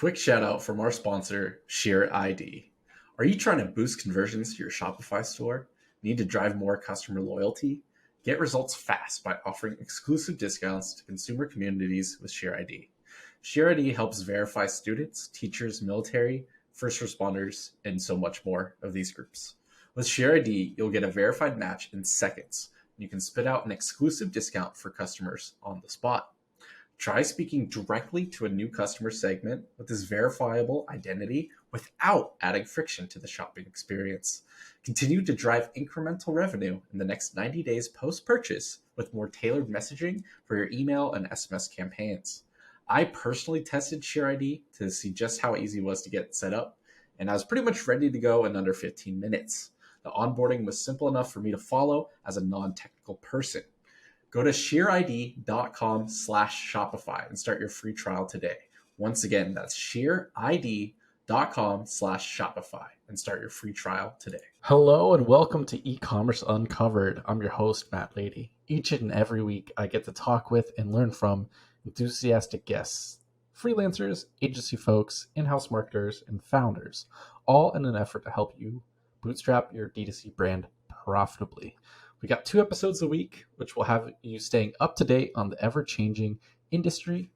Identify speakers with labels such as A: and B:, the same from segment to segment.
A: Quick shout out from our sponsor, Share ID. Are you trying to boost conversions to your Shopify store? Need to drive more customer loyalty? Get results fast by offering exclusive discounts to consumer communities with Share ID. Share ID helps verify students, teachers, military, first responders, and so much more of these groups. With Share ID, you'll get a verified match in seconds. You can spit out an exclusive discount for customers on the spot. Try speaking directly to a new customer segment with this verifiable identity without adding friction to the shopping experience. Continue to drive incremental revenue in the next 90 days post-purchase with more tailored messaging for your email and SMS campaigns. I personally tested Share ID to see just how easy it was to get set up, and I was pretty much ready to go in under 15 minutes. The onboarding was simple enough for me to follow as a non-technical person. Go to shareid.com/Shopify and start your free trial today. Once again, that's shareid.com/Shopify and start your free trial today.
B: Hello and welcome to Ecommerce Uncovered. I'm your host, Matt Lady. Each and every week, I get to talk with and learn from enthusiastic guests, freelancers, agency folks, in-house marketers, and founders, all in an effort to help you bootstrap your DTC brand profitably. We got 2 episodes a week, which will have you staying up to date on the ever-changing industry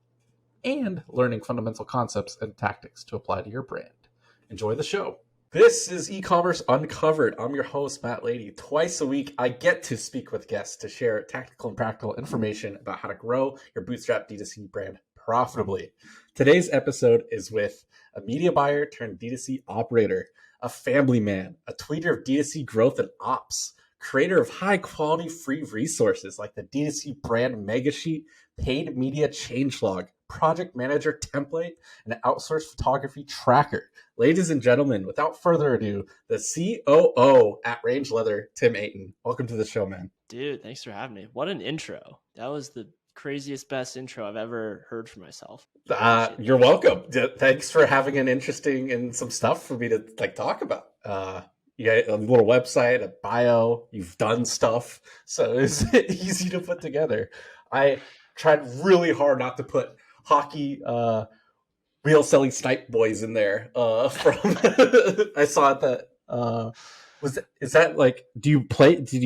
B: and learning fundamental concepts and tactics to apply to your brand. Enjoy the show. This is Ecommerce Uncovered. I'm your host, Matt Lady. Twice a week, I get to speak with guests to share tactical and practical information about how to grow your bootstrap DTC brand profitably. Today's episode is with a media buyer turned DTC operator, a family man, a tweeter of DTC growth and ops, creator of high-quality free resources like the DTC brand mega sheet, paid media changelog, project manager template, and an outsourced photography tracker. Ladies and gentlemen, without further ado, the COO at Range Leather, Tim Aton. Welcome to the show, man.
C: Dude, thanks for having me. What an intro. That was the craziest, best intro I've ever heard for myself.
A: You're welcome. Thanks for having an interesting and some stuff for me to talk about. You got a little website, a bio, you've done stuff, so it's easy to put together. I tried really hard not to put hockey, real selling snipe boys in there. From I saw that. Did you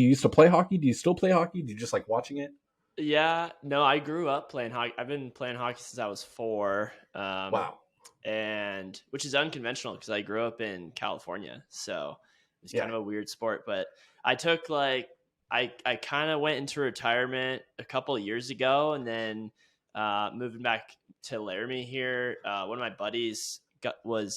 A: used to play hockey? Do you still play hockey? Do you just like watching it?
C: Yeah, no, I grew up playing hockey. I've been playing hockey since I was 4.
A: Wow.
C: And which is unconventional because I grew up in California, so it's kind of a weird sport. But I took I kind of went into retirement a couple of years ago, and then moving back to Laramie here. One of my buddies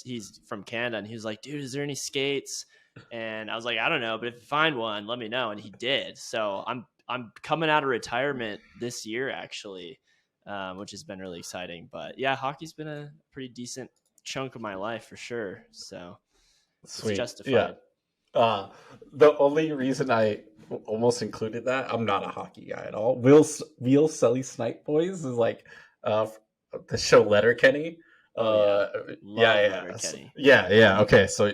C: he's from Canada, and he was like, "Dude, is there any skates?" And I was like, "I don't know, but if you find one, let me know." And he did. So I'm coming out of retirement this year, actually, which has been really exciting. But yeah, hockey's been a pretty decent chunk of my life for sure. So
A: Sweet.
C: It's justified.
A: Yeah. The only reason I almost included that, I'm not a hockey guy at all. Real Selly Snipe Boys is the show Letterkenny.
C: Letterkenny.
A: Yeah. Okay, so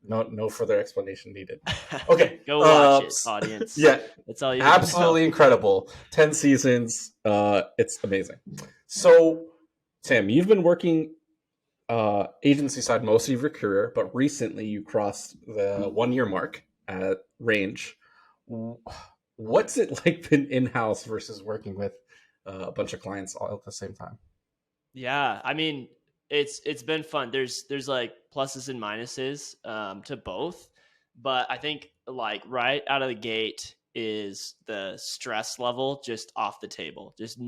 A: no further explanation needed. Okay,
C: go watch it, audience.
A: Yeah,
C: that's all you.
A: Absolutely incredible. 10 seasons. It's amazing. So, Tim, you've been working agency side most of your career, but recently you crossed the 1-year mark at Range. What's it like been in-house versus working with a bunch of clients all at the same time?
C: Yeah, I mean, it's been fun. There's like pluses and minuses to both, but I think right out of the gate is the stress level just off the table. Just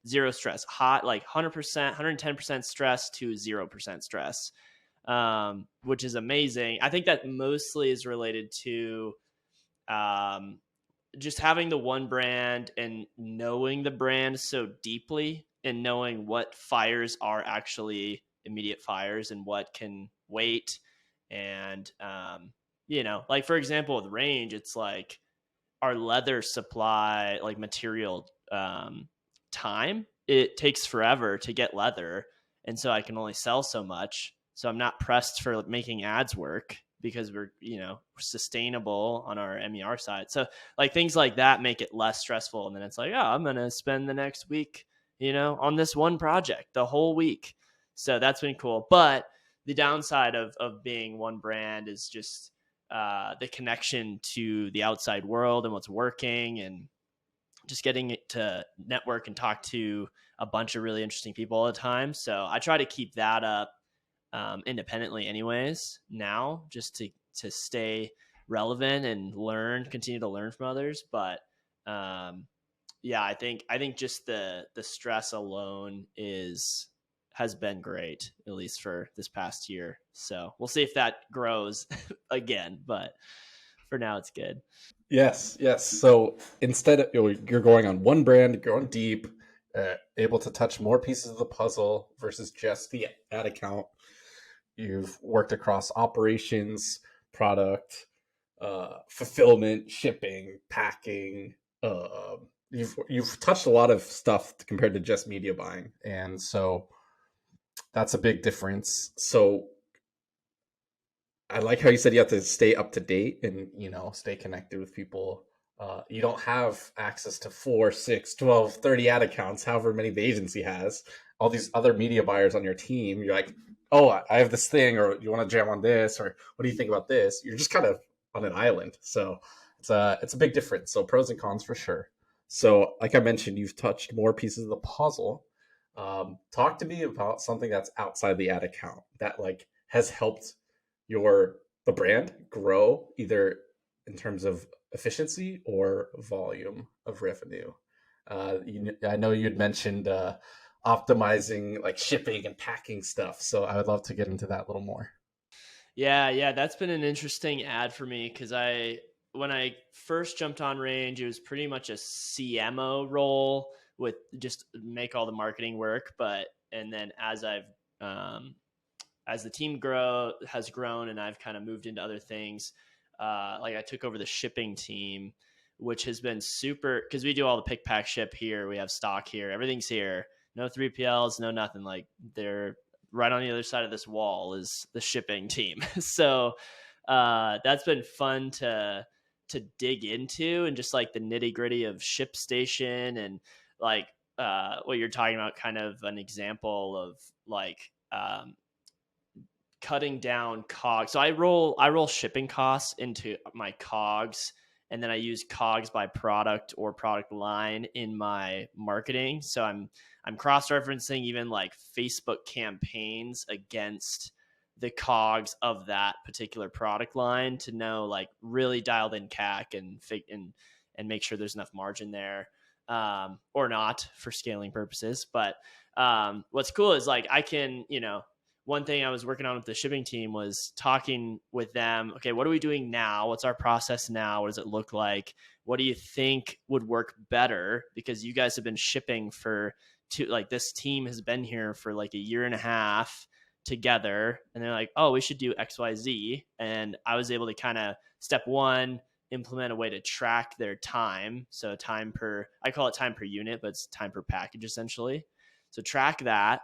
C: zero stress. Hot, 100%, 110% stress to 0% stress, which is amazing. I think that mostly is related to just having the one brand and knowing the brand so deeply and knowing what fires are actually immediate fires and what can wait. And, for example, with Range, it's our leather supply, material time, it takes forever to get leather. And so I can only sell so much. So I'm not pressed for making ads work because we're sustainable on our MER side. So things like that make it less stressful. And then it's I'm going to spend the next week, on this one project the whole week. So that's been cool. But the downside of being one brand is just the connection to the outside world and what's working, and just getting it to network and talk to a bunch of really interesting people all the time. So I try to keep that up independently anyways now, just to stay relevant and continue to learn from others. But yeah, I think just the stress alone has been great, at least for this past year. So we'll see if that grows again, but for now it's good.
B: Yes. So instead of you're going on one brand, you're going deep, able to touch more pieces of the puzzle versus just the ad account. You've worked across operations, product, fulfillment, shipping, packing. You've touched a lot of stuff compared to just media buying, and so that's a big difference. So I like how you said you have to stay up to date and stay connected with people. You don't have access to 4, 6, 12, 30 ad accounts, however many the agency has. All these other media buyers on your team, you're like, oh, I have this thing, or you want to jam on this, or what do you think about this? You're just kind of on an island. So it's a big difference. So pros and cons for sure. So like I mentioned, you've touched more pieces of the puzzle. Talk to me about something that's outside the ad account that like has helped the brand grow, either in terms of efficiency or volume of revenue. I know you'd mentioned optimizing like shipping and packing stuff, so I would love to get into that a little more.
C: Yeah, that's been an interesting ad for me, because when I first jumped on Range, it was pretty much a CMO role with just make all the marketing work. And then as the team has grown and I've kind of moved into other things, like I took over the shipping team, which has been super, because we do all the pick, pack, ship here. We have stock here. Everything's here. No 3PLs, no nothing. Like, they're right on the other side of this wall is the shipping team. So that's been fun to dig into, and just like the nitty gritty of ShipStation, and like what you're talking about, kind of an example of like cutting down COGS. So I roll shipping costs into my COGS, and then I use COGS by product or product line in my marketing. So I'm cross-referencing even like Facebook campaigns against the COGS of that particular product line to know like really dialed in CAC and make sure there's enough margin there, or not for scaling purposes. But what's cool is like I can, one thing I was working on with the shipping team was talking with them. Okay, what are we doing now? What's our process now? What does it look like? What do you think would work better? Because you guys have been shipping this team has been here for like a year and a half together. And they're like, oh, we should do XYZ. And I was able to kind of, step one, implement a way to track their time. So I call it time per unit, but it's time per package essentially. So track that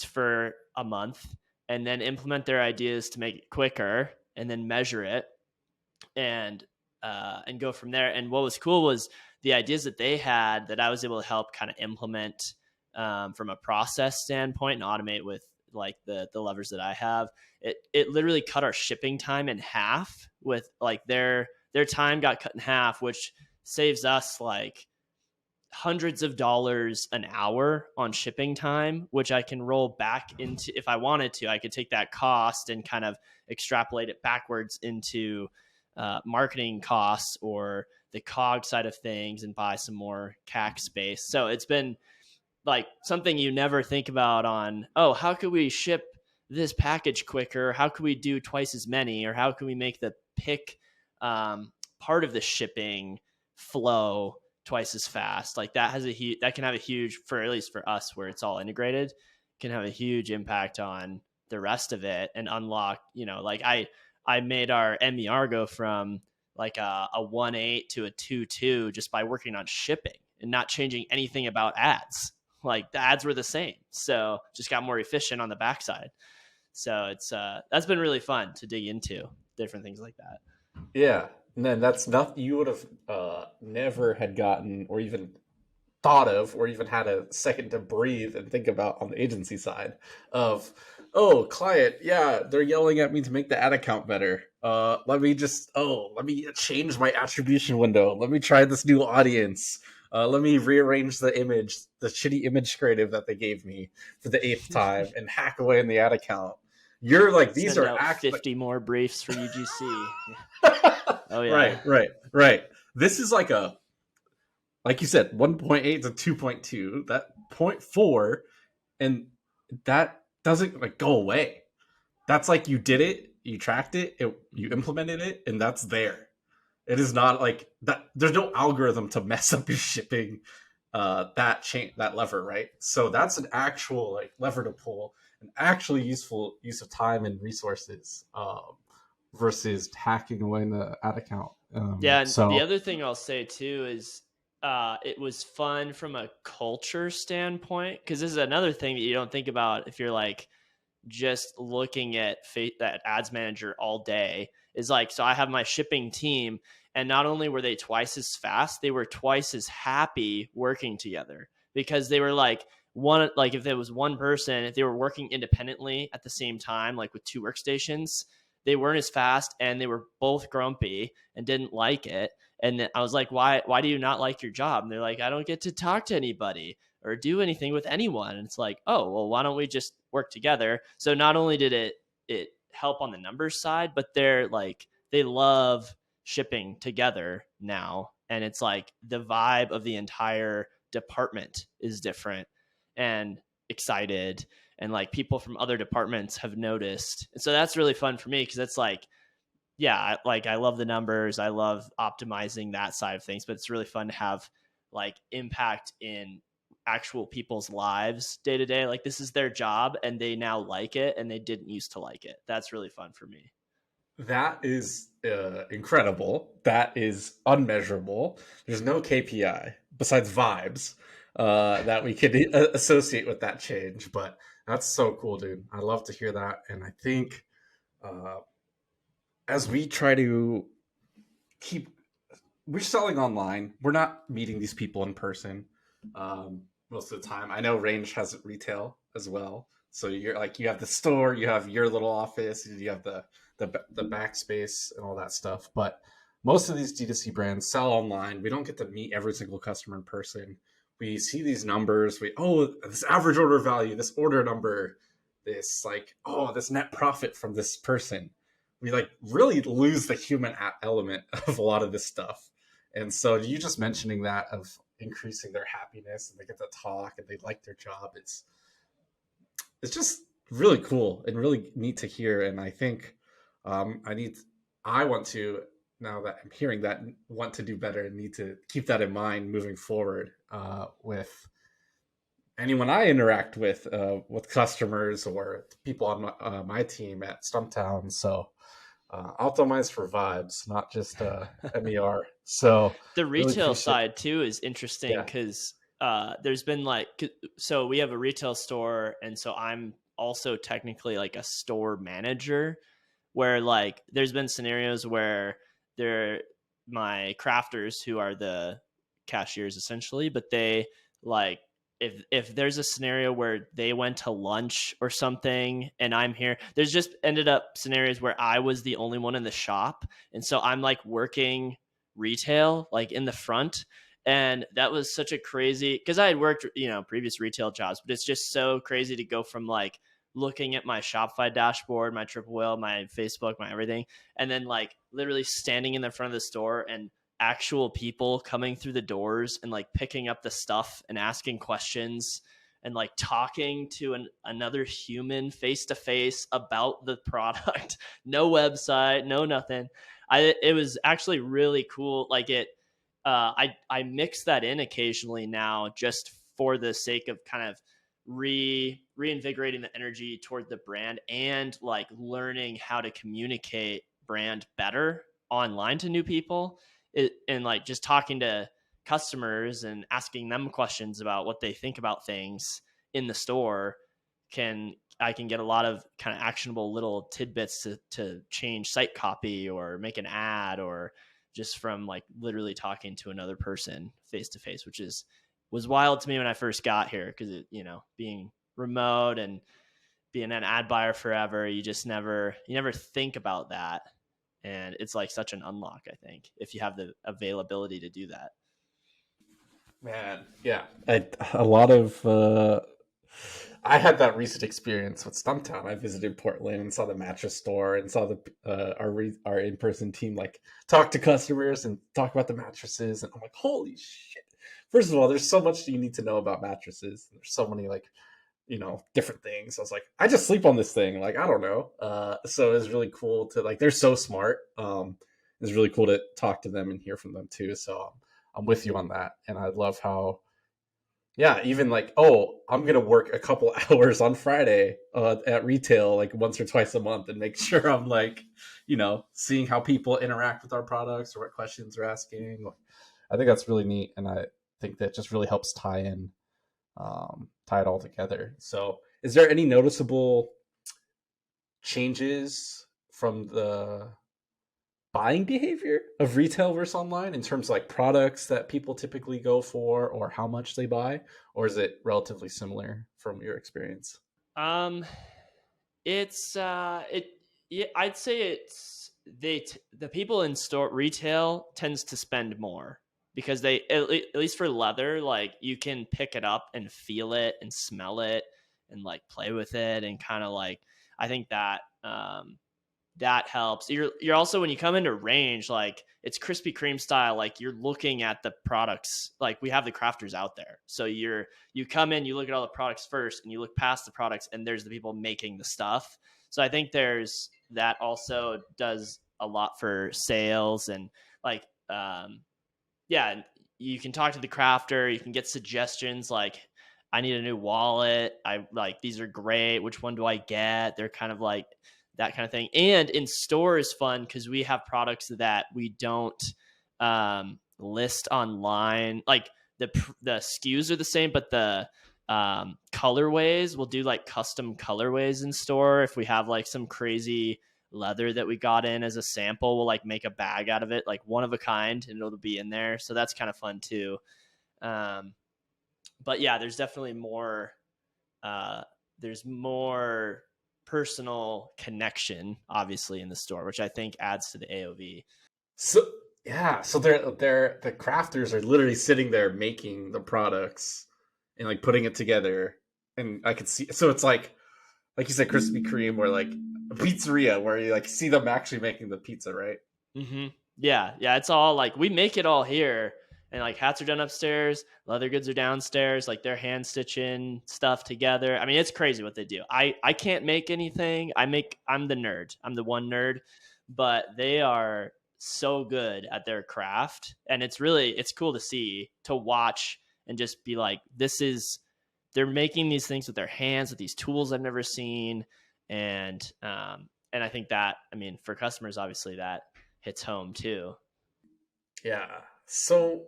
C: for a month, and then implement their ideas to make it quicker, and then measure it, and go from there. And what was cool was the ideas that they had that I was able to help kind of implement from a process standpoint and automate with like the levers that I have. It literally cut our shipping time in half. With like their time got cut in half, which saves us like hundreds of dollars an hour on shipping time, which I can roll back into, if I wanted to, I could take that cost and kind of extrapolate it backwards into marketing costs or the COG side of things, and buy some more CAC space. So it's been like something you never think about on, oh, how could we ship this package quicker? How could we do twice as many? Or how can we make the pick part of the shipping flow twice as fast? Like that can have a huge, for at least for us where it's all integrated, can have a huge impact on the rest of it and unlock, like I made our MER go from like a 1.8 to a 2.2 just by working on shipping and not changing anything about ads. Like the ads were the same. So just got more efficient on the backside. So it's that's been really fun to dig into different things like that.
B: Yeah. And then that's nothing you would have never had gotten or even
A: thought of or even had a second to breathe and think about on the agency side of, oh, client, yeah, they're yelling at me to make the ad account better. Let me change my attribution window. Let me try this new audience. Let me rearrange the image, the shitty image creative that they gave me for the 8th time, and hack away in the ad account. You're like, these
C: Send
A: are
C: out 50 more briefs for UGC. Oh yeah.
A: Right. This is like you said, 1.8 to 2.2, that 0.4, and that doesn't like go away. That's like you did it, you tracked it, you implemented it, and that's there. It is not like that. There's no algorithm to mess up your shipping. That lever, right? So that's an actual like lever to pull, an actually useful use of time and resources, versus hacking away in the ad account.
C: Yeah, and the other thing I'll say too is it was fun from a culture standpoint, because this is another thing that you don't think about if you're like just looking at that ads manager all day. Is like, so I have my shipping team, and not only were they twice as fast, they were twice as happy working together, because they were like, if there was one person, if they were working independently at the same time, like with 2 workstations, they weren't as fast, and they were both grumpy and didn't like it. And I was like, why do you not like your job? And they're like, I don't get to talk to anybody or do anything with anyone. And it's like, oh, well, why don't we just work together? So not only did it help on the numbers side, but they're like, they love shipping together now. And it's like the vibe of the entire department is different and excited. And like people from other departments have noticed. And so that's really fun for me, because it's like, yeah, like I love the numbers. I love optimizing that side of things, but it's really fun to have like impact in actual people's lives day to day. Like this is their job and they now like it, and they didn't used to like it. That's really fun for me.
A: That is incredible. That is unmeasurable. There's no KPI besides vibes that we could associate with that change. But that's so cool, dude. I love to hear that. And I think as we try to we're selling online, we're not meeting these people in person most of the time. I know Range has retail as well. So you're like, you have the store, you have your little office, you have the backspace and all that stuff. But most of these D2C brands sell online. We don't get to meet every single customer in person. We see these numbers. This average order value, this order number, this this net profit from this person. We like really lose the human element of a lot of this stuff. And so you just mentioning that of increasing their happiness, and they get to talk and they like their job. It's just really cool and really neat to hear. And I think I want to, now that I'm hearing that, want to do better and need to keep that in mind moving forward with anyone I interact with customers or people on my team at Stumptown. So optimize for vibes, not just MER. So
C: the retail side too is interesting, because there's been so we have a retail store, and so I'm also technically like a store manager, where like there's been scenarios where my crafters, who are the cashiers essentially, but they like, if there's a scenario where they went to lunch or something and I'm here, there's just ended up scenarios where I was the only one in the shop. And so I'm like working retail, like in the front. And that was such a crazy, because I had worked, previous retail jobs, but it's just so crazy to go from like looking at my Shopify dashboard, my Triple Whale, my Facebook, my everything, and then like literally standing in the front of the store and actual people coming through the doors and like picking up the stuff and asking questions and like talking to another human face to face about the product. No website, no nothing. It was actually really cool. Like I mix that in occasionally now, just for the sake of kind of reinvigorating the energy toward the brand, and like learning how to communicate brand better online to new people. And like just talking to customers and asking them questions about what they think about things in the store, I can get a lot of kind of actionable little tidbits to change site copy or make an ad, or just from like literally talking to another person face to face, which is was wild to me when I first got here, because it, being remote and being an ad buyer forever, you never think about that. And it's like such an unlock, I think, if you have the availability to do that.
B: Man, yeah. A lot of I had that recent experience with Stumptown. I visited Portland and saw the mattress store and saw our in-person team like talk to customers and talk about the mattresses, and I'm like, holy shit. First of all, there's so much you need to know about mattresses. There's so many like, different things. I was like, I just sleep on this thing. Like, I don't know. So it was really cool to like, they're so smart. It's really cool to talk to them and hear from them too. So I'm with you on that. And I love how, yeah, even like, oh, I'm going to work a couple hours on Friday at retail, like once or twice a month, and make sure I'm like, seeing how people interact with our products or what questions they're asking. I think that's really neat. And I think that just really helps tie it all together. So is there any noticeable changes from the buying behavior of retail versus online in terms of like products that people typically go for or how much they buy, or is it relatively similar from your experience?
C: It's yeah, I'd say it's the people in store retail tends to spend more, because they at least for leather, like you can pick it up and feel it and smell it and like play with it, and kind of like, I think that that helps. You're also, when you come into range, like it's Krispy Kreme style, like you're looking at the products, like we have the crafters out there. So you come in, you look at all the products first, and you look past the products, and there's the people making the stuff. So I think there's that also does a lot for sales, and like yeah, you can talk to the crafter, you can get suggestions like, I need a new wallet, I like, these are great, which one do I get? They're kind of like that kind of thing. And in store is fun because we have products that we don't list online. Like the SKUs are the same, but the colorways, we'll do like custom colorways in store. If we have like some crazy leather that we got in as a sample, we'll like make a bag out of it, like one of a kind, and it'll be in there. So that's kind of fun too. But yeah, there's definitely more. There's more personal connection, obviously, in the store, which I think adds to the AOV.
B: So yeah, so they're the crafters are literally sitting there making the products and like putting it together, and I could see. So it's like you said, Krispy Kreme, or like a pizzeria where you like see them actually making the pizza, right?
C: Mm-hmm. Yeah, it's all like, we make it all here, and like hats are done upstairs, leather goods are downstairs, like they're hand stitching stuff together. I mean, it's crazy what they do. I can't make anything. I'm the nerd. I'm the one nerd, but they are so good at their craft, and it's cool to see, to watch, and just be like, they're making these things with their hands, with these tools I've never seen. And I think that, I mean, for customers, obviously that hits home too.
B: Yeah. So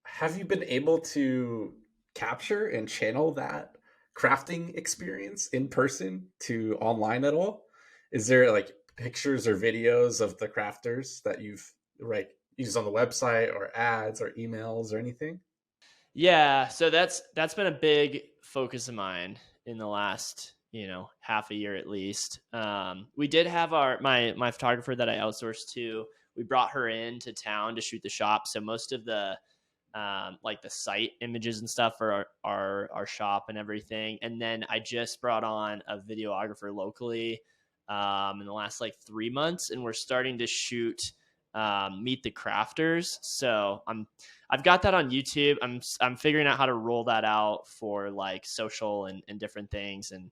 B: have you been able to capture and channel that crafting experience in person to online at all? Is there like pictures or videos of the crafters that you've used on the website, or ads or emails or anything?
C: Yeah, so that's been a big focus of mine in the last, half a year at least. We did have my photographer that I outsourced to. We brought her into town to shoot the shop, so most of the like the site images and stuff are our shop and everything. And then I just brought on a videographer locally in the last like 3 months, and we're starting to shoot Meet the Crafters. So I've got that on YouTube. I'm figuring out how to roll that out for like social and different things. And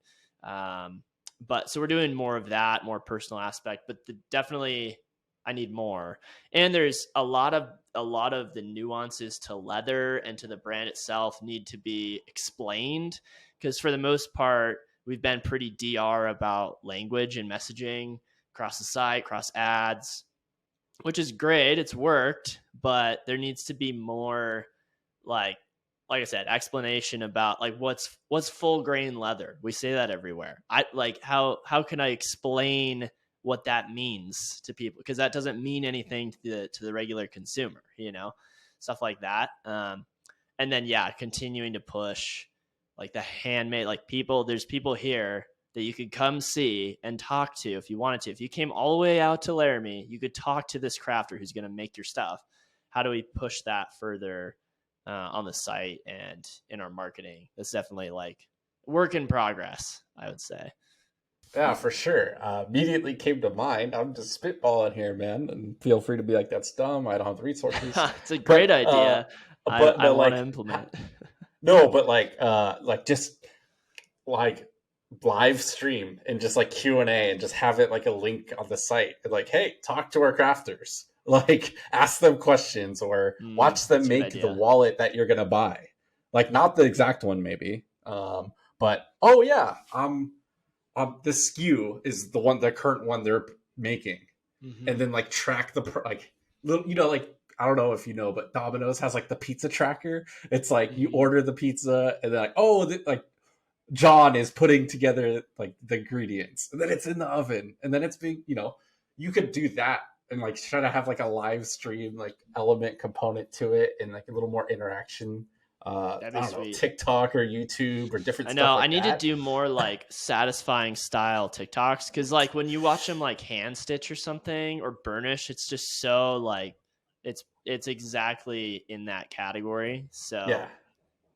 C: but so we're doing more of that, more personal aspect, but definitely I need more. And there's a lot of the nuances to leather and to the brand itself need to be explained, because for the most part, we've been pretty DR about language and messaging across the site, across ads, which is great. It's worked, but there needs to be more like I said, explanation about like what's full grain leather. We say that everywhere. I like, how can I explain what that means to people, because that doesn't mean anything to the regular consumer, stuff like that. And then, yeah, continuing to push like the handmade, like there's people here that you could come see and talk to if you wanted to. If you came all the way out to Laramie, you could talk to this crafter who's going to make your stuff. How do we push that further on the site and in our marketing? That's definitely like work in progress, I would say.
B: Yeah, for sure. Immediately came to mind. I'm just spitballing here, man, and feel free to be like, "That's dumb. I don't have the resources."
C: It's a great idea. I want to implement.
B: No, but just like live stream and just like Q&A and just have it like a link on the site. Like, hey, talk to our crafters. Like, ask them questions or watch them make the wallet that you're gonna buy. Like, not the exact one, maybe. But oh yeah, the SKU is the current one they're making, and then like track the like I don't know if you know, but Domino's has like the pizza tracker. It's like you order the pizza and they're like, John is putting together like the ingredients, and then it's in the oven, and then it's being you could do that and like try to have like a live stream like element component to it and like a little more interaction. I don't know, TikTok or YouTube or different stuff.
C: I need to do more like satisfying style TikToks, because like when you watch them like hand stitch or something or burnish, it's just so like it's exactly in that category. So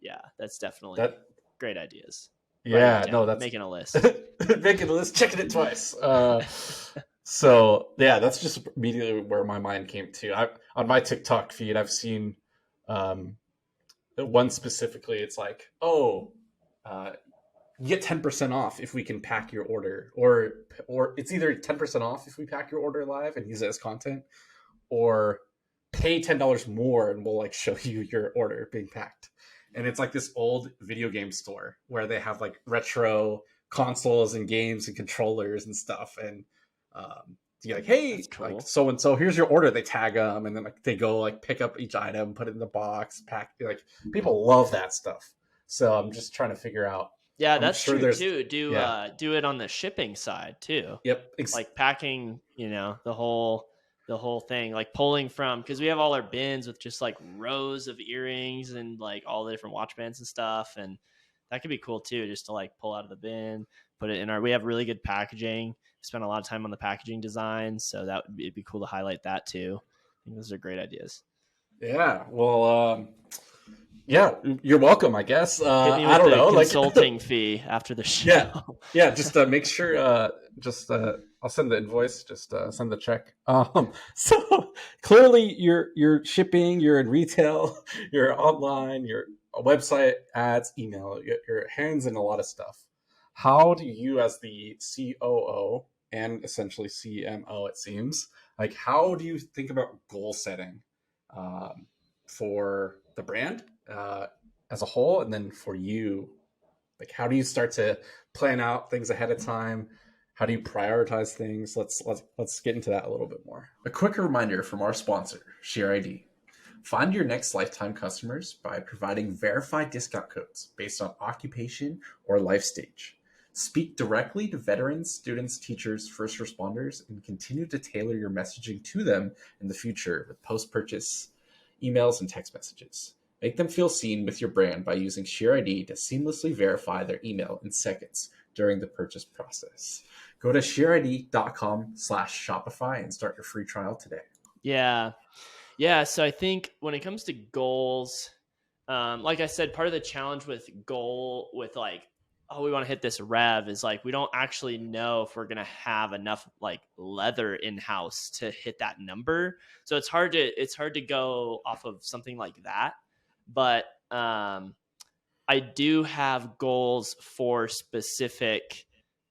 C: yeah, that's definitely great ideas.
B: Yeah, no, that's
C: making a list.
B: Making a list, checking it twice. So yeah, that's just immediately where my mind came to. On my TikTok feed, I've seen one specifically. It's like, you get 10% off if we can pack your order, or it's either 10% off if we pack your order live and use it as content, or pay $10 more and we'll like show you your order being packed. And it's like this old video game store where they have like retro consoles and games and controllers and stuff. And you're like, hey, cool. Like so and so, here's your order. They tag them, and then like they go like pick up each item, put it in the box, pack. Like people love that stuff. So I'm just trying to figure out.
C: Yeah, that's true too. Do it on the shipping side too.
B: Yep.
C: Like packing, the whole thing, like pulling from, because we have all our bins with just like rows of earrings and like all the different watch bands and stuff, and that could be cool too, just to like pull out of the bin, put it in we have really good packaging. Spent a lot of time on the packaging design, so it'd be cool to highlight that too. I think those are great ideas.
B: Yeah, well, yeah, you're welcome, I guess.
C: Hit me with I don't know, consulting fee after the show.
B: Yeah, just make sure. I'll send the invoice. Just send the check. So clearly, you're shipping. You're in retail. You're online. You're a website, ads, email. Your hands in a lot of stuff. How do you, as the COO and essentially CMO, it seems like, how do you think about goal setting for the brand as a whole, and then for you, like how do you start to plan out things ahead of time? How do you prioritize things? Let's get into that a little bit more.
A: A quick reminder from our sponsor, ShareID. Find your next lifetime customers by providing verified discount codes based on occupation or life stage. Speak directly to veterans, students, teachers, first responders, and continue to tailor your messaging to them in the future with post-purchase emails and text messages. Make them feel seen with your brand by using ShareID to seamlessly verify their email in seconds during the purchase process. Go to shareid.com/Shopify and start your free trial today.
C: Yeah. So I think when it comes to goals, like I said, part of the challenge with like, we want to hit this rev is like, we don't actually know if we're going to have enough like leather in house to hit that number. So it's hard to go off of something like that. But I do have goals for specific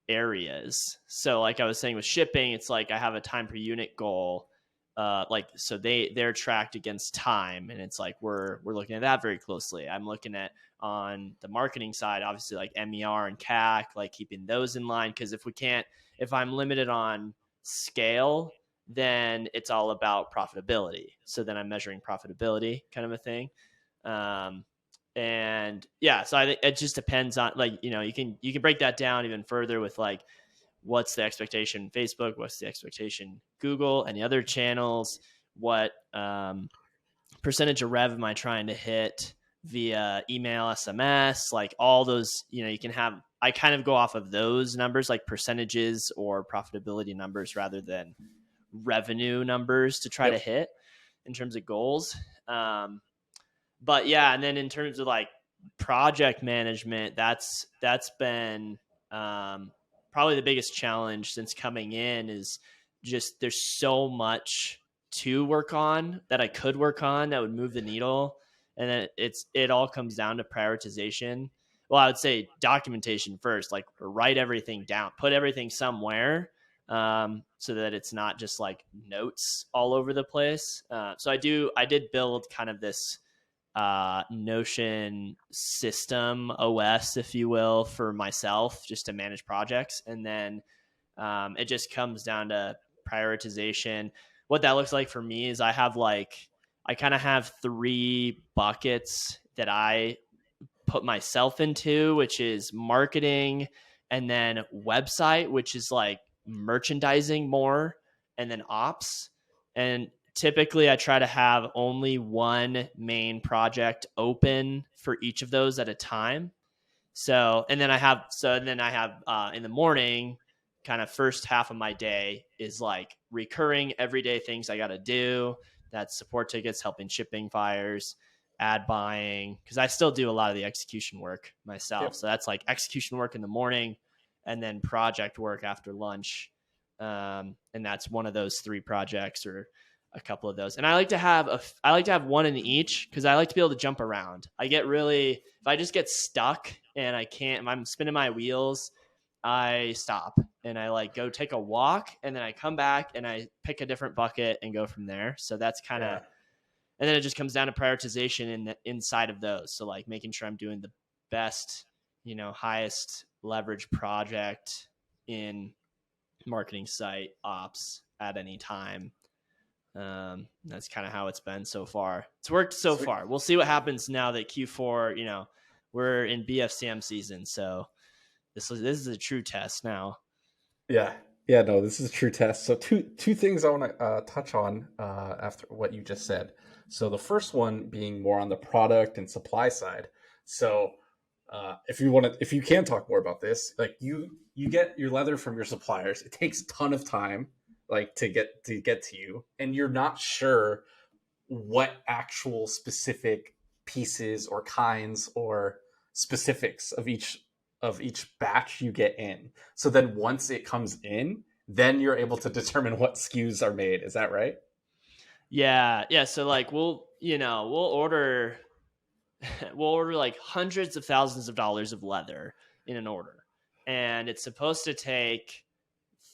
C: areas. So like I was saying with shipping, it's like I have a time per unit goal. So they're tracked against time, and it's like we're looking at that very closely. I'm looking at on the marketing side, obviously like MER and CAC, like keeping those in line, because if I'm limited on scale, then it's all about profitability. So then I'm measuring profitability, kind of a thing. And yeah, so I think it just depends on like, you can break that down even further with like, what's the expectation Facebook, what's the expectation Google, any other channels, what percentage of rev am I trying to hit via email, SMS, like all those, you can have, I kind of go off of those numbers, like percentages or profitability numbers rather than revenue numbers to try to hit in terms of goals. But yeah, and then in terms of like project management, that's been probably the biggest challenge since coming in, is just there's so much to work on that I could work on that would move the needle. And then it all comes down to prioritization. Well, I would say documentation first, like write everything down, put everything somewhere, so that it's not just like notes all over the place. So I did build kind of this Notion system OS, if you will, for myself just to manage projects. And then it just comes down to prioritization. What that looks like for me is I kind of have 3 buckets that I put myself into, which is marketing, and then website, which is like merchandising more, and then ops. And typically I try to have only one main project open for each of those at a time. And then I have in the morning, kind of first half of my day is like recurring everyday things I got to do. That's support tickets, helping shipping fires, ad buying, because I still do a lot of the execution work myself.
A: Yep.
C: So that's like execution work in the morning and then project work after lunch. And that's one of those 3 projects or a couple of those. And I like to have one in each, because I like to be able to jump around. If I just get stuck and if I'm spinning my wheels, I stop and I like go take a walk, and then I come back and I pick a different bucket and go from there. So that's kind of, and then it just comes down to prioritization inside of those. So like making sure I'm doing the best, highest leverage project in marketing, site, ops at any time. That's kind of how it's been so far. It's worked so far. We'll see what happens now that Q4, we're in BFCM season. So this is a true test now.
B: Yeah. Yeah, no, this is a true test. So two things I want to touch on after what you just said. So the first one being more on the product and supply side. So if you can talk more about this, like you get your leather from your suppliers. It takes a ton of time, like to get to you, and you're not sure what actual specific pieces or kinds or specifics of each batch you get in. So then once it comes in, then you're able to determine what SKUs are made. Is that right?
C: Yeah. So like we'll order like hundreds of thousands of dollars of leather in an order, and it's supposed to take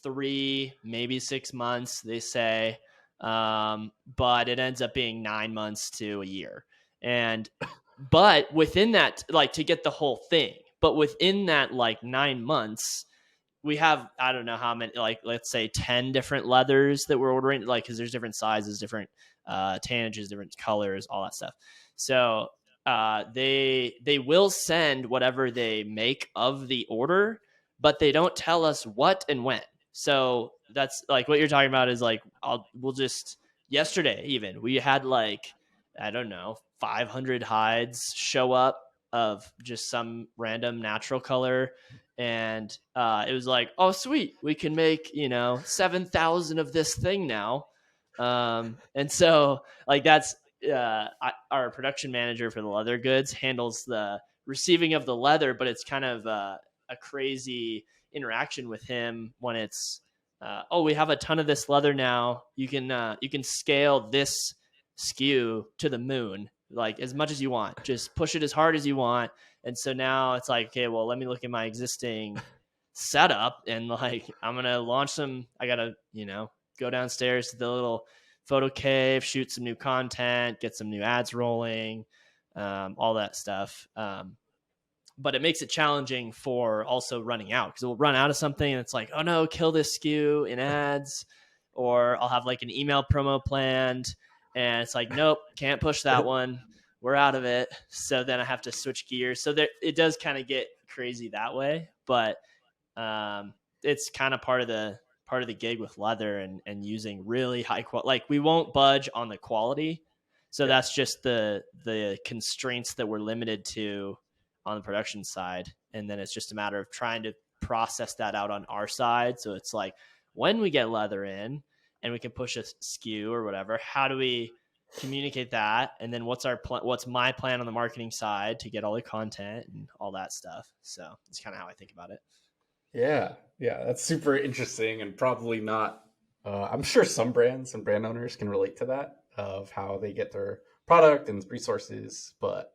C: 3, maybe 6 months, they say, but it ends up being 9 months to a year. But within that, like to get the whole thing, but within that like 9 months, we have, I don't know how many, like let's say 10 different leathers that we're ordering, like because there's different sizes, different tannages, different colors, all that stuff. So they will send whatever they make of the order, but they don't tell us what and when. So that's like what you're talking about is like yesterday even we had like, I don't know, 500 hides show up of just some random natural color. And it was like, oh, sweet, we can make 7,000 of this thing now. And so like that's our production manager for the leather goods handles the receiving of the leather, but it's kind of a crazy interaction with him when it's we have a ton of this leather now. You can scale this SKU to the moon, like as much as you want. Just push it as hard as you want. And so now it's like, okay, well, let me look at my existing setup and like I'm gonna launch some. I gotta go downstairs to the little photo cave, shoot some new content, get some new ads rolling, all that stuff. But it makes it challenging for also running out, because we'll run out of something and it's like, oh no, kill this SKU in ads, or I'll have like an email promo planned and it's like, nope, can't push that one. We're out of it. So then I have to switch gears. So it does kind of get crazy that way, but it's kind of part of the gig with leather and using really high quality. Like we won't budge on the quality. So that's just the constraints that we're limited to on the production side. And then it's just a matter of trying to process that out on our side. So it's like when we get leather in and we can push a SKU or whatever, how do we communicate that? And then what's my plan on the marketing side to get all the content and all that stuff. So it's kind of how I think about it.
B: Yeah, that's super interesting, and probably not. I'm sure some brands and brand owners can relate to that of how they get their product and resources, but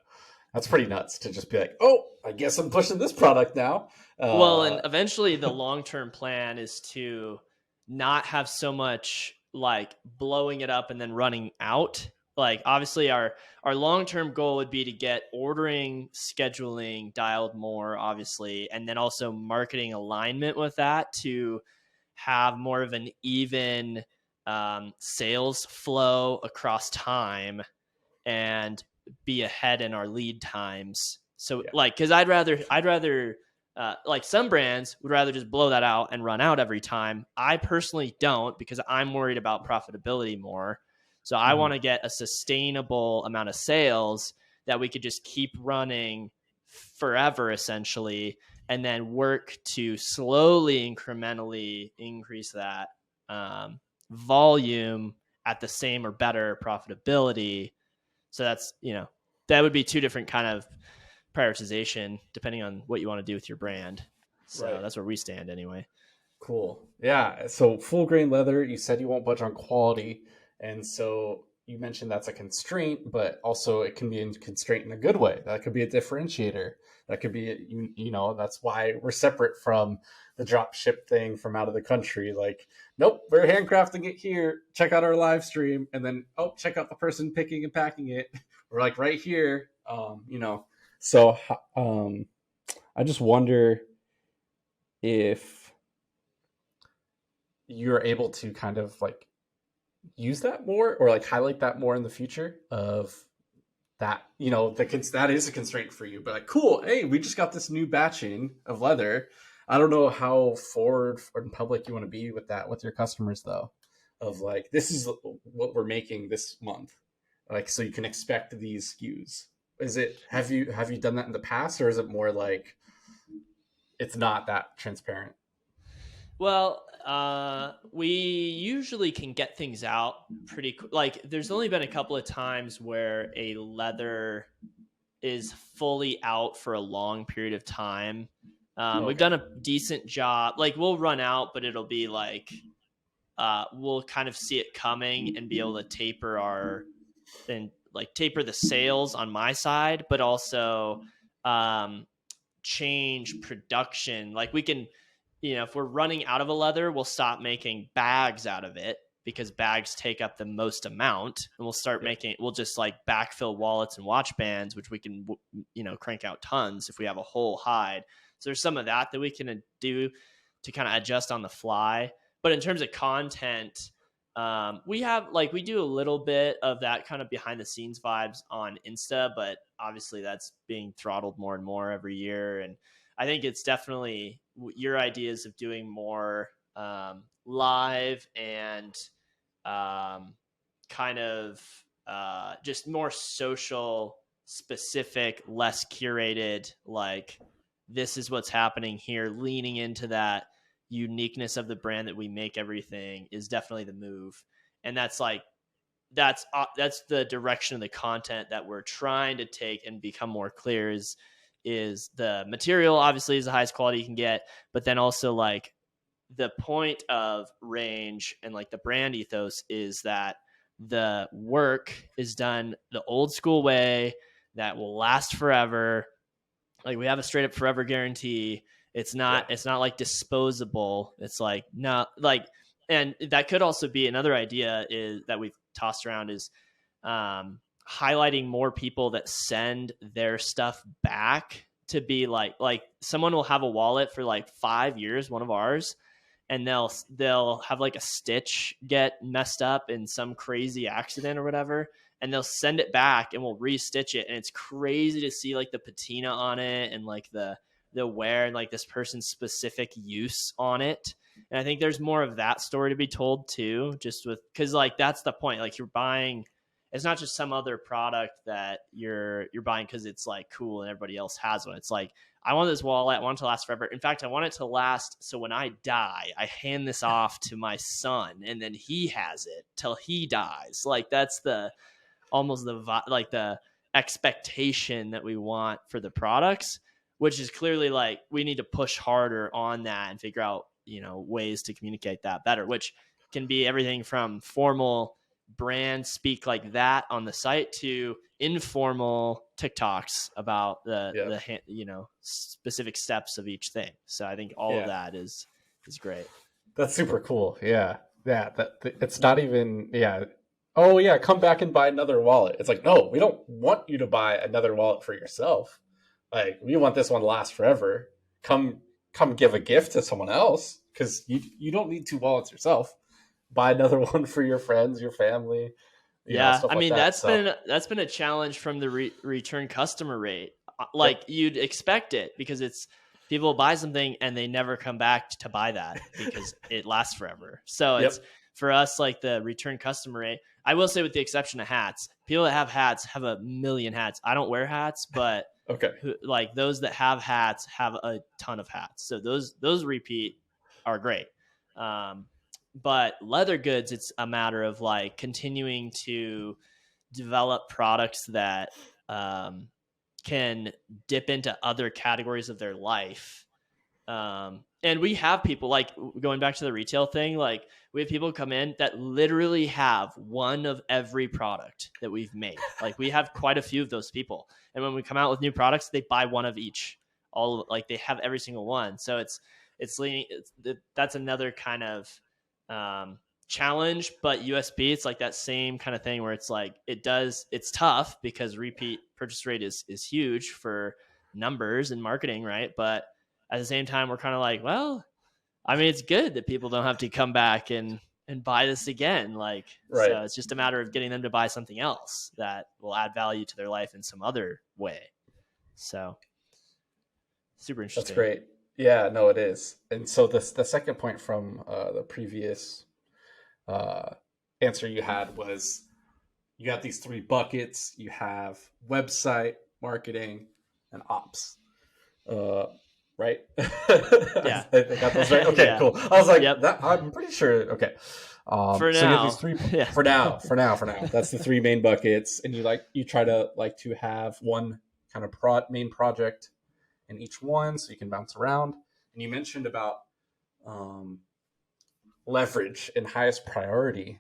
B: that's pretty nuts to just be like, oh, I guess I'm pushing this product now.
C: Well, and eventually the long-term plan is to not have so much like blowing it up and then running out. Like obviously our long-term goal would be to get ordering, scheduling dialed more, obviously, and then also marketing alignment with that to have more of an even sales flow across time and be ahead in our lead times. So like, cause I'd rather like some brands would rather just blow that out and run out every time. I personally don't, because I'm worried about profitability more. So I want to get a sustainable amount of sales that we could just keep running forever, essentially, and then work to slowly, incrementally increase that volume at the same or better profitability. So that's, that would be two different kind of prioritization depending on what you want to do with your brand. So that's where we stand anyway.
B: Cool. Yeah. So full grain leather, you said you won't budge on quality. And so you mentioned that's a constraint, but also it can be a constraint in a good way. That could be a differentiator. That could be, that's why we're separate from the drop ship thing from out of the country. Like, nope, we're handcrafting it here. Check out our live stream. And then, check out the person picking and packing it. We're like right here, So I just wonder if you're able to kind of like use that more or like highlight that more in the future of that, that is a constraint for you, but like, cool. Hey, we just got this new batching of leather. I don't know how forward or in public you want to be with that with your customers though, of like, this is what we're making this month. Like, so you can expect these SKUs. Have you done that in the past, or is it more like it's not that transparent?
C: Well, we usually can get things out pretty quick. Like there's only been a couple of times where a leather is fully out for a long period of time. We've done a decent job. Like we'll run out, but it'll be like, we'll kind of see it coming and be able to taper the sales on my side, but also change production. Like we can, if we're running out of a leather, we'll stop making bags out of it because bags take up the most amount, and we'll start we'll just like backfill wallets and watch bands, which we can, crank out tons if we have a whole hide. So there's some of that we can do to kind of adjust on the fly. But in terms of content, we do a little bit of that kind of behind the scenes vibes on Insta, but obviously that's being throttled more and more every year. And I think it's definitely your ideas of doing more live and kind of just more social specific, less curated, like this is what's happening here, leaning into that uniqueness of the brand that we make everything is definitely the move. And that's the direction of the content that we're trying to take and become more clear is the material obviously is the highest quality you can get, but then also like the point of range and like the brand ethos is that the work is done the old school way that will last forever. Like we have a straight up forever guarantee. It's not like disposable. It's like, no, like, and that could also be another idea is that we've tossed around is highlighting more people that send their stuff back to be like someone will have a wallet for like 5 years, one of ours, and they'll have like a stitch get messed up in some crazy accident or whatever, and they'll send it back and we'll restitch it. And it's crazy to see like the patina on it and like the wear and like this person's specific use on it. And I think there's more of that story to be told too, just with, cause like, that's the point. Like you're buying it's not just some other product that you're buying because it's like cool and everybody else has one. It's like, I want this wallet. I want it to last forever. In fact, I want it to last so when I die, I hand this off to my son and then he has it till he dies. Like that's almost the expectation that we want for the products, which is clearly like we need to push harder on that and figure out, ways to communicate that better, which can be everything from formal brand speak like that on the site to informal TikToks about the specific steps of each thing. So I think all of that is great.
B: That's super cool. Yeah. It's not even, oh yeah, come back and buy another wallet. It's like, no, we don't want you to buy another wallet for yourself. Like, we want this one to last forever. Come give a gift to someone else, because you don't need 2 wallets yourself. Buy another one for your friends, your family.
C: I mean, that's been a challenge from the return customer rate. Like you'd expect it, because it's people buy something and they never come back to buy that because it lasts forever. So it's for us, like the return customer rate. I will say, with the exception of hats, people that have hats have a million hats. I don't wear hats, but like those that have hats have a ton of hats. So those repeat are great. But leather goods, it's a matter of like continuing to develop products that can dip into other categories of their life. And we have people, like, going back to the retail thing, like we have people come in that literally have one of every product that we've made. Like we have quite a few of those people. And when we come out with new products, they buy one of each, like they have every single one. So that's another kind of challenge, but USB, it's like that same kind of thing where it's like, it's tough because repeat purchase rate is huge for numbers and marketing. Right. But at the same time, we're kind of like, well, I mean, it's good that people don't have to come back and buy this again. Like, so it's just a matter of getting them to buy something else that will add value to their life in some other way. So super interesting.
B: That's great. Yeah, no, it is. And so the second point from the previous answer you had was, you got these 3 buckets. You have website, marketing, and ops. Right?
C: Yeah.
B: I got those right. Okay, cool. I was like, I'm pretty sure. Okay.
C: For now.
B: So you have these 3 for now. That's the 3 main buckets. And you try to have one kind of main project in each one, so you can bounce around. And you mentioned about leverage and highest priority.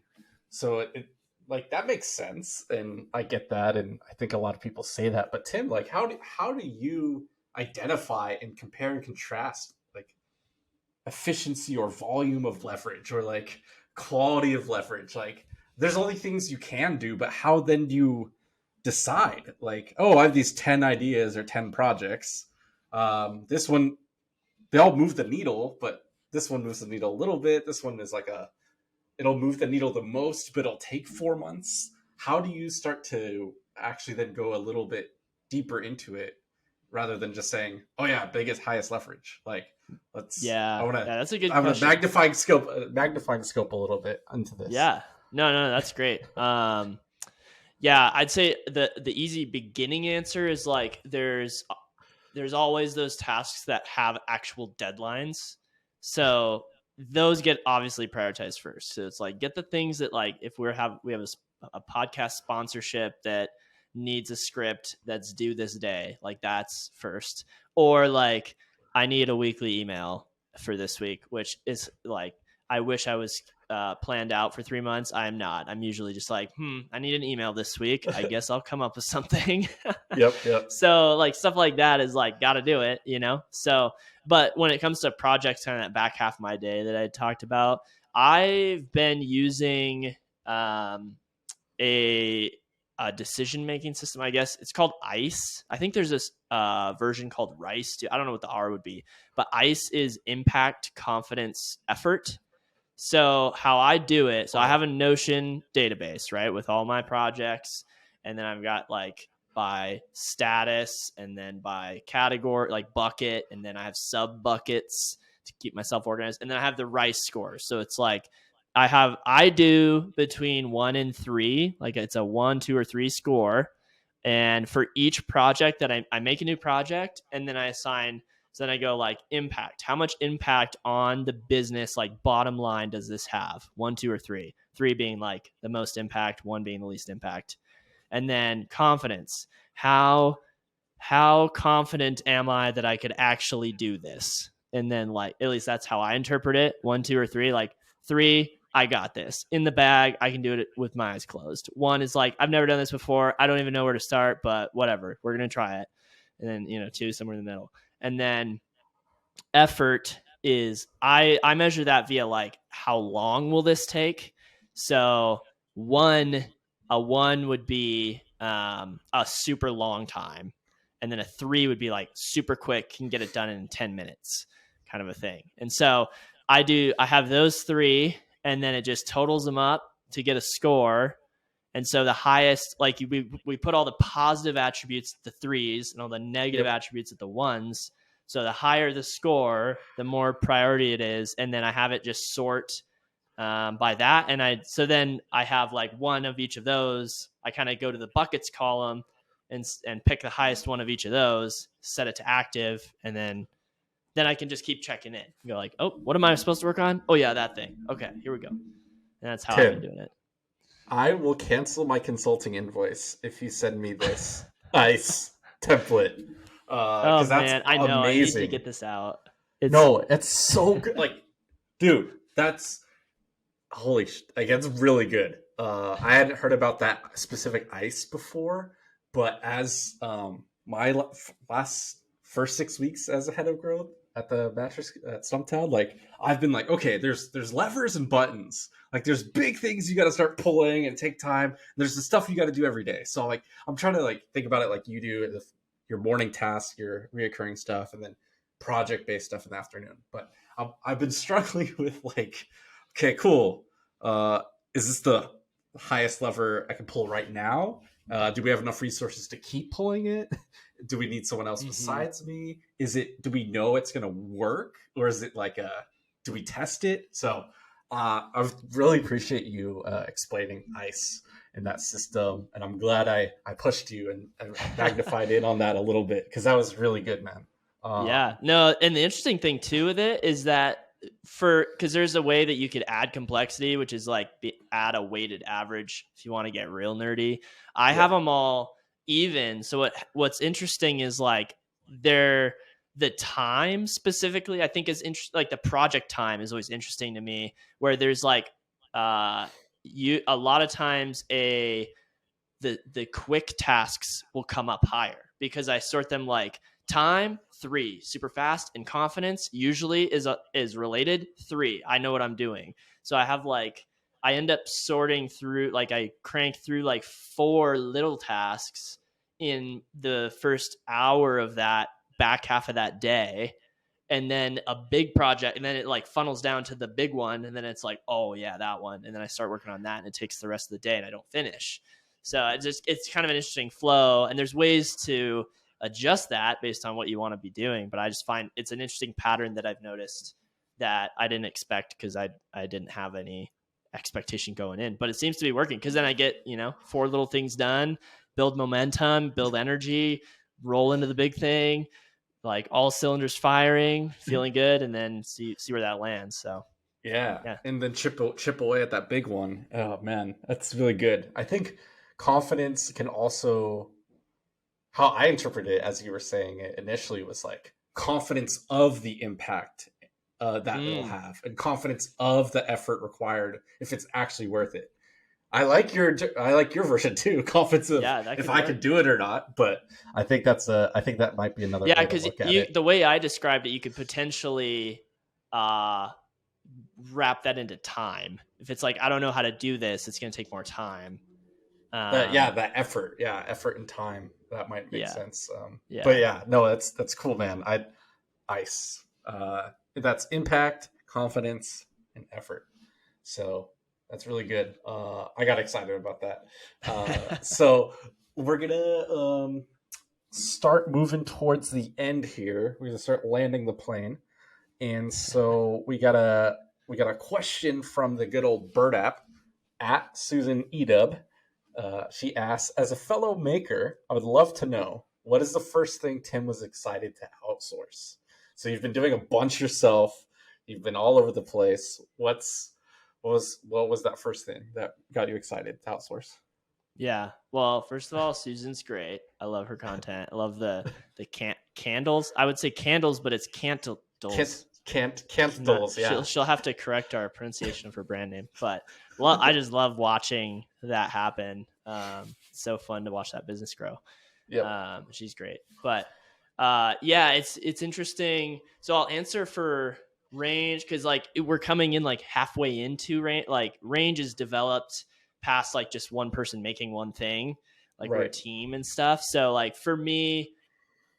B: So it like that makes sense, and I get that, and I think a lot of people say that. But Tim, like, how do you identify and compare and contrast like efficiency or volume of leverage, or like quality of leverage? Like, there's only things you can do, but how then do you decide, like, oh, I have these 10 ideas or 10 projects. This one, they all move the needle, but this one moves the needle a little bit. This one is like it'll move the needle the most, but it'll take 4 months. How do you start to actually then go a little bit deeper into it, rather than just saying, oh yeah, biggest, highest leverage? Like, that's a good question. magnifying scope a little bit into this.
C: Yeah, no, that's great. I'd say the easy beginning answer is like, there's always those tasks that have actual deadlines. So those get obviously prioritized first. So it's like, get the things that, like, if we have a podcast sponsorship that needs a script that's due this day, like that's first. Or like, I need a weekly email for this week, which is like, I wish I was planned out for 3 months. I am not. I'm usually just like, I need an email this week. I guess I'll come up with something.
B: Yep.
C: So like stuff like that is like, got to do it, So, but when it comes to projects, kind of that back half of my day that I talked about, I've been using a decision-making system, I guess. It's called ICE. I think there's this version called RICE too. I don't know what the R would be, but ICE is impact, confidence, effort. So how I do it, so I have a Notion database, right, with all my projects. And then I've got like by status, and then by category, like bucket. And then I have sub buckets to keep myself organized. And then I have the RICE scores. So it's like I do between 1 and 3, like it's a 1, 2, or 3 score. And for each project that I make a new project, and then I assign, so then I go like impact. How much impact on the business, like bottom line, does this have? 1, 2, or 3? 3 being like the most impact, 1 being the least impact. And then confidence. How confident am I that I could actually do this? And then like, at least that's how I interpret it. 1, 2, or 3. Like 3, I got this in the bag. I can do it with my eyes closed. 1 is like, I've never done this before. I don't even know where to start, but whatever. We're going to try it. And then, 2, somewhere in the middle. And then effort is I measure that via like, how long will this take? So a 1 would be a super long time. And then a 3 would be like super quick, can get it done in 10 minutes kind of a thing. And so I have those 3, and then it just totals them up to get a score. And so the highest, like we put all the positive attributes at the 3s and all the negative attributes at the 1s. So the higher the score, the more priority it is. And then I have it just sort by that. And so then I have like 1 of each of those. I kind of go to the buckets column and pick the highest one of each of those, set it to active, and then I can just keep checking in. Go like, oh, what am I supposed to work on? Oh yeah, that thing. Okay, here we go. And that's how I've been doing it.
A: I will cancel my consulting invoice if you send me this ICE template.
C: Oh man, I know.
A: Amazing.
C: I need to get this out.
A: It's so good. Like, dude, that's holy shit. Like, it's really good. I hadn't heard about that specific ICE before, but as my first 6 weeks as a head of growth at the mattress at Stumptown, like I've been like, okay, there's levers and buttons. Like there's big things you got to start pulling and take time. There's the stuff you got to do every day. So like I'm trying to like think about it like you do, your morning tasks, your reoccurring stuff, and then project-based stuff in the afternoon. But I've been struggling with like, okay, cool. Is this the highest lever I can pull right now? Do we have enough resources to keep pulling it? Do we need someone else besides me? Do we know it's going to work? Or is it like do we test it? So I really appreciate you explaining ICE and that system. And I'm glad I pushed you and magnified in on that a little bit, because that was really good, man.
C: Yeah, no. And the interesting thing too with it is that because there's a way that you could add complexity, which is like add a weighted average if you want to get real nerdy. I have them all even. So what's interesting is like the time specifically, I think is interesting. Like the project time is always interesting to me, where there's like a lot of times the quick tasks will come up higher because I sort them like time 3 super fast, and confidence usually is related 3. I know what I'm doing. So I have like, I end up sorting through, like I crank through like 4 little tasks in the first hour of that back half of that day. And then a big project, and then it like funnels down to the big one. And then it's like, oh yeah, that one. And then I start working on that, and it takes the rest of the day and I don't finish. So it's kind of an interesting flow, and there's ways to adjust that based on what you want to be doing. But I just find it's an interesting pattern that I've noticed that I didn't expect, because I didn't have any expectation going in, but it seems to be working, because then I get 4 little things done, build momentum, build energy, roll into the big thing, like all cylinders firing, feeling good, and then see where that lands. So
A: yeah. And then chip away at that big one. Oh man, that's really good. I think confidence can also, how I interpret it, as you were saying it initially, was like confidence of the impact that it'll have, and confidence of the effort required if it's actually worth it. I like your version too. Confidence of if I could do it or not. But I think that might be another way to look at it.
C: The way I described it, you could potentially wrap that into time. If it's like, I don't know how to do this, it's going to take more time.
A: That effort. Yeah, effort and time. That might make sense. But yeah, no, that's cool, man. ICE. That's impact, confidence, and effort. So that's really good. I got excited about that. So we're gonna start moving towards the end here. We're gonna start landing the plane, and so we
B: we got a question from the good old Bird app at Susan Edub. She asks, as a fellow maker, I would love to know, what is the first thing Tim was excited to outsource? So you've been doing a bunch yourself. You've been all over the place. What was that first thing that got you excited to outsource?
C: Yeah. Well, first of all, Susan's great. I love her content. I love the candles. I would say candles, but it's candles.
B: Candles. Yeah.
C: She'll have to correct our pronunciation of her brand name. But I just love watching that happen. It's so fun to watch that business grow.
B: Yeah.
C: She's great. But yeah, it's interesting. So I'll answer for range because like we're coming in like halfway into range. Like range is developed past like just one person making one thing, like we're a team and stuff. So like for me,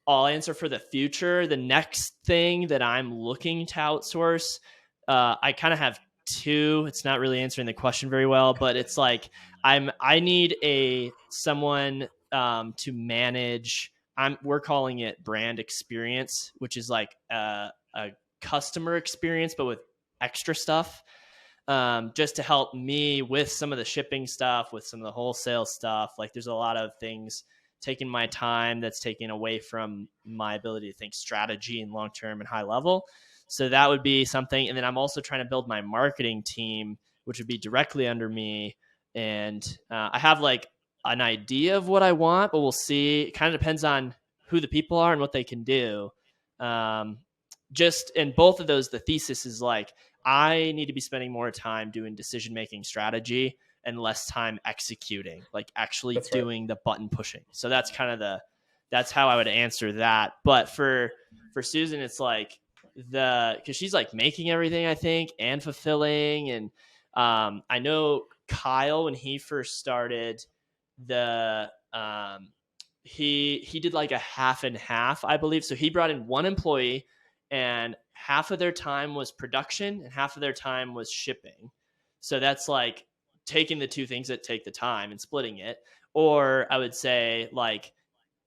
C: I'll answer for the future. The next thing that I'm looking to outsource, I kind of have two. It's not really answering the question very well, but it's like I need someone to manage. We're calling it brand experience, which is like a customer experience, but with extra stuff. Just to help me with some of the shipping stuff, with some of the wholesale stuff. Like there's a lot of things taking my time that's taking away from my ability to think strategy and long-term and high level. So that would be something. And then I'm also trying to build my marketing team, which would be directly under me. And I have like an idea of what I want, but we'll see. It kind of depends on who the people are and what they can do. Just in both of those, the thesis is like, I need to be spending more time doing decision-making strategy and less time executing, like actually doing the button pushing. So that's kind of that's how I would answer that. But for Susan, it's like cause she's like making everything, I think, and fulfilling. And I know Kyle, when he first started he did like a half and half, I believe. So he brought in one employee and half of their time was production and half of their time was shipping. So that's like taking the two things that take the time and splitting it. Or I would say like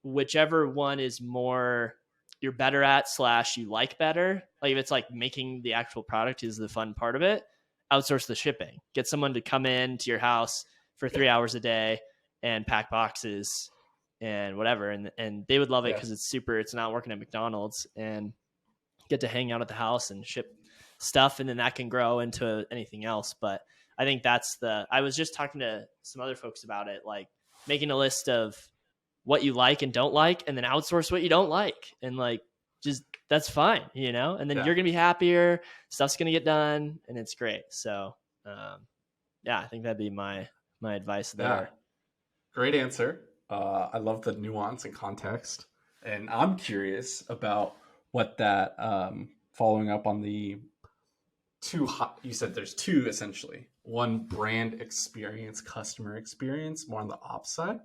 C: whichever one is more you're better at / you like better. Like if it's like making the actual product is the fun part of it, outsource the shipping. Get someone to come in to your house for 3 hours a day and pack boxes and whatever. And they would love it because it's not working at McDonald's and get to hang out at the house and ship stuff. And then that can grow into anything else. But I think I was just talking to some other folks about it, like making a list of what you like and don't like, and then outsource what you don't like. And like, just, that's fine, you know? And then you're going to be happier. Stuff's going to get done and it's great. So, yeah, I think that'd be my advice there.
B: Great answer. I love the nuance and context. And I'm curious about what that, following up on the two, you said there's two essentially. One, brand experience, customer experience, more on the ops side,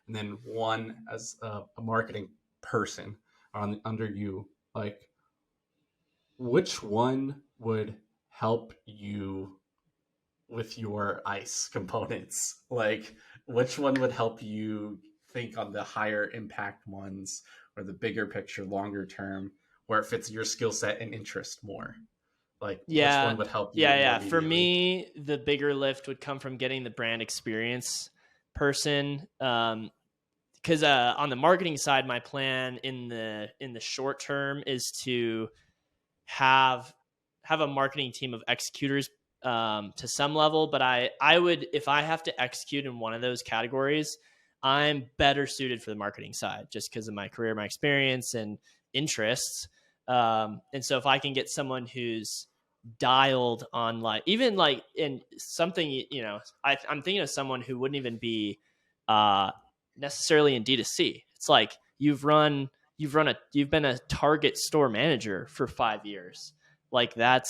B: and then one as a marketing person under you. Like, which one would help you with your ICE components? Like, which one would help you think on the higher impact ones or the bigger picture, longer term, where it fits your skill set and interest more? Like, which one would help you?
C: Yeah. For me, the bigger lift would come from getting the brand experience person. Because on the marketing side, my plan in the short term is to have a marketing team of executors to some level. But I would, if I have to execute in one of those categories, I'm better suited for the marketing side just because of my career, my experience and interests. And so if I can get someone who's dialed on like, even like in something, you know, I'm thinking of someone who wouldn't even be necessarily in D2C. It's like you've been a Target store manager for 5 years. Like that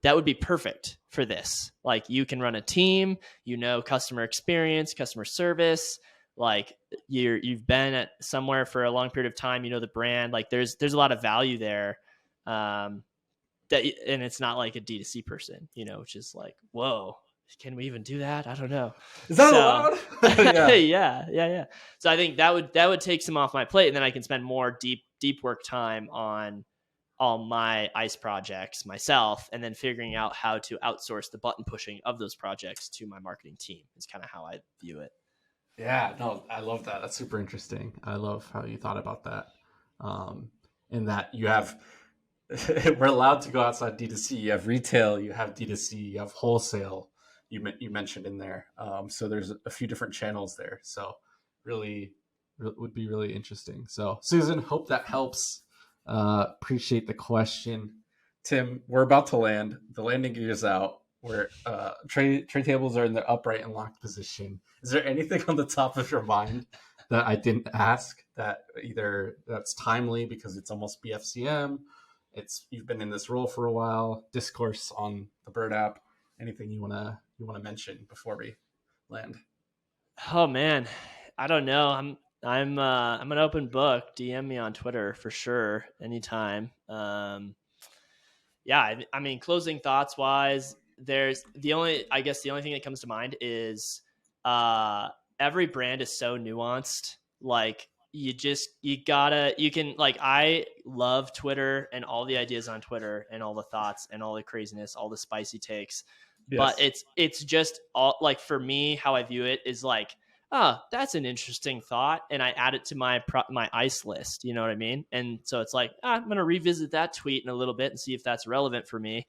C: would be perfect for this. Like you can run a team, you know, customer experience, customer service, like you've been at somewhere for a long period of time, you know, the brand, like there's a lot of value there. And it's not like a D2C person, you know, which is like, whoa, can we even do that? I don't know.
B: Is that allowed?
C: Yeah. So I think that would take some off my plate, and then I can spend more deep work time on all my ice projects myself, and then figuring out how to outsource the button pushing of those projects to my marketing team is kind of how I view it.
B: Yeah, no, I love that. That's super interesting. I love how you thought about that. And that you have, we're allowed to go outside D2C. You have retail, you have D2C, you have wholesale. You mentioned in there. So there's a few different channels there. So really would be really interesting. So Susan, hope that helps. Appreciate the question.
A: Tim, we're about to land. The landing gear is out. Where
B: tray tables are in their upright and locked position. Is there anything on the top of your mind that I didn't ask that either that's timely because it's almost BFCM, you've been in this role for a while, discourse on the Bird app, anything you wanna mention before we land?
C: Oh man, I don't know. I'm an open book. DM me on Twitter for sure anytime. Yeah, I mean, closing thoughts wise, there's the only thing that comes to mind is every brand is so nuanced. Like you can I love Twitter and all the ideas on Twitter and all the thoughts and all the craziness, all the spicy takes. Yes. But it's just all like, for me, how I view it is like, oh, that's an interesting thought, and I add it to my ice list. You know what I mean? And so it's like, I'm going to revisit that tweet in a little bit and see if that's relevant for me,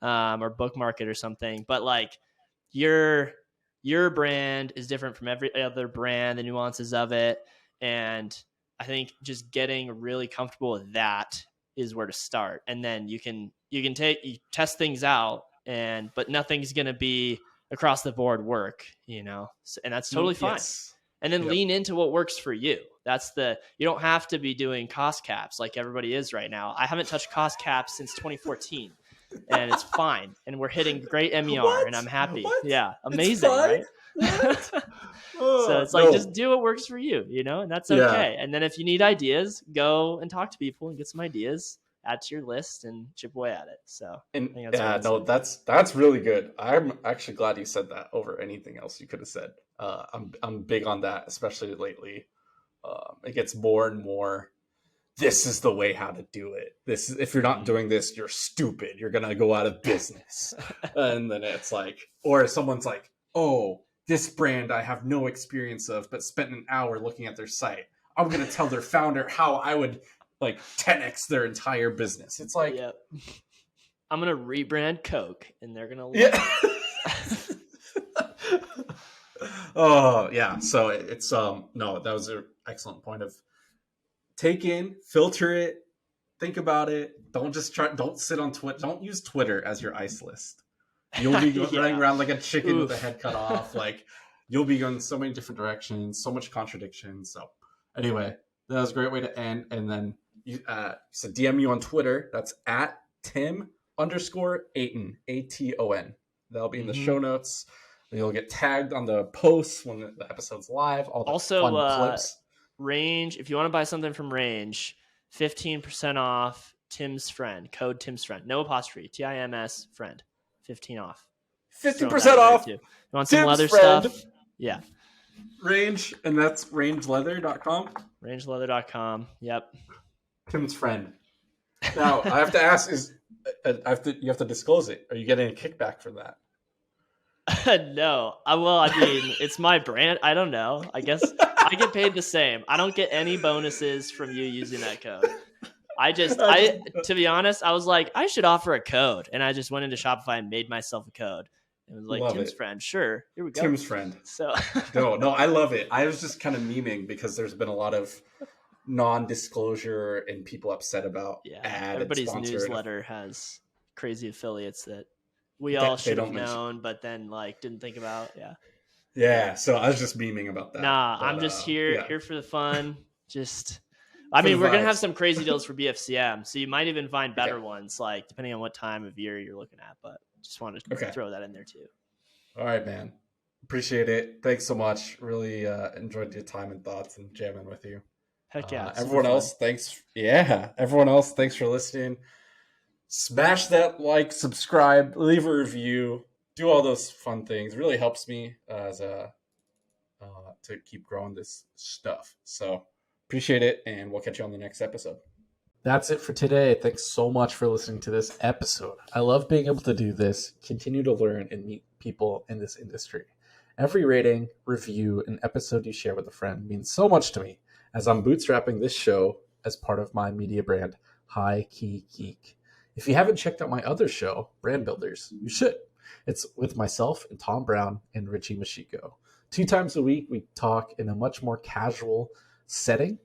C: or bookmark it or something. But like your brand is different from every other brand, the nuances of it. And I think just getting really comfortable with that is where to start. And then you can test things out, but nothing's going to be across the board work, and that's totally fine. Yes. And then lean into what works for you. You don't have to be doing cost caps like everybody is right now. I haven't touched cost caps since 2014 and it's fine. And we're hitting great MER and I'm happy. What? Yeah. Amazing. Right. So it's like, just do what works for you, and that's okay. Yeah. And then if you need ideas, go and talk to people and get some ideas, add to your list and chip away at it. So
A: that's really good. I'm actually glad you said that over anything else you could have said. I'm big on that, especially lately. It gets more and more, this is the way how to do it. If you're not doing this, you're stupid. You're gonna go out of business. And then it's like, or someone's like, oh, this brand I have no experience of, but spent an hour looking at their site. I'm gonna tell their founder how I would 10x their entire business. It's like,
C: yep. I'm gonna rebrand Coke, and they're gonna love
A: it. Oh yeah. So it's no, that was an excellent point of take in, filter it, think about it. Don't sit on Twitter. Don't use Twitter as your ice list. You'll be running around like a chicken with a head cut off. You'll be going so many different directions, so much contradiction. So anyway, that was a great way to end. And then you said DM you on Twitter. That's at Tim _Aton, ATON. That'll be in the show notes. You'll get tagged on the posts when the episode's live. All the fun clips.
C: Range, if you want to buy something from Range, 15% off Tim's Friend. Code Tim's Friend. No apostrophe. TIMS Friend. 15 off.
A: 15% off.
C: You want some leather stuff? Yeah.
A: Range, and that's rangeleather.com.
C: Rangeleather.com. Yep.
A: Tim's Friend. Now, I have to ask, you have to disclose it. Are you getting a kickback for that?
C: No. It's my brand. I don't know. I guess I get paid the same. I don't get any bonuses from you using that code. To be honest, I was like, I should offer a code. And I just went into Shopify and made myself a code. It was like, Tim's Friend. Sure. Here we go.
A: Tim's Friend.
C: So
A: No, I love it. I was just kind of memeing because there's been a lot of non-disclosure and people upset about ad.
C: Everybody's newsletter has crazy affiliates that we all should have known, but then didn't think about. Yeah.
A: Yeah. So I was just memeing about that.
C: Nah, but, I'm just here for the fun. We're going to have some crazy deals for BFCM. So you might even find better ones, depending on what time of year you're looking at, but just wanted to throw that in there too.
A: All right, man. Appreciate it. Thanks so much. Really enjoyed your time and thoughts and jamming with you.
C: Heck yeah.
A: Everyone else, thanks. Yeah. Everyone else, thanks for listening. Smash that like, subscribe, leave a review, do all those fun things. It really helps me to keep growing this stuff. So appreciate it, and we'll catch you on the next episode.
B: That's it for today. Thanks so much for listening to this episode. I love being able to do this, continue to learn and meet people in this industry. Every rating, review, and episode you share with a friend means so much to me as I'm bootstrapping this show as part of my media brand, High Key Geek. If you haven't checked out my other show, Brand Builders, you should. It's with myself and Tom Brown and Richie Machiko. 2 times a week, we talk in a much more casual setting,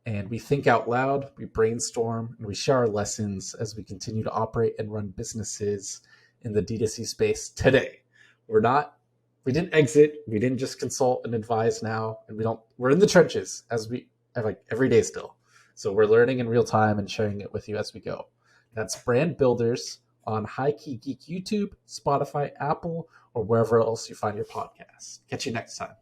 B: and we think out loud, we brainstorm, and we share our lessons as we continue to operate and run businesses in the DTC space today. We didn't exit, we didn't just consult and advise now, and we're in the trenches as we like every day still. So we're learning in real time and sharing it with you as we go. That's Brand Builders on High Key Geek YouTube, Spotify, Apple, or wherever else you find your podcasts. Catch you next time.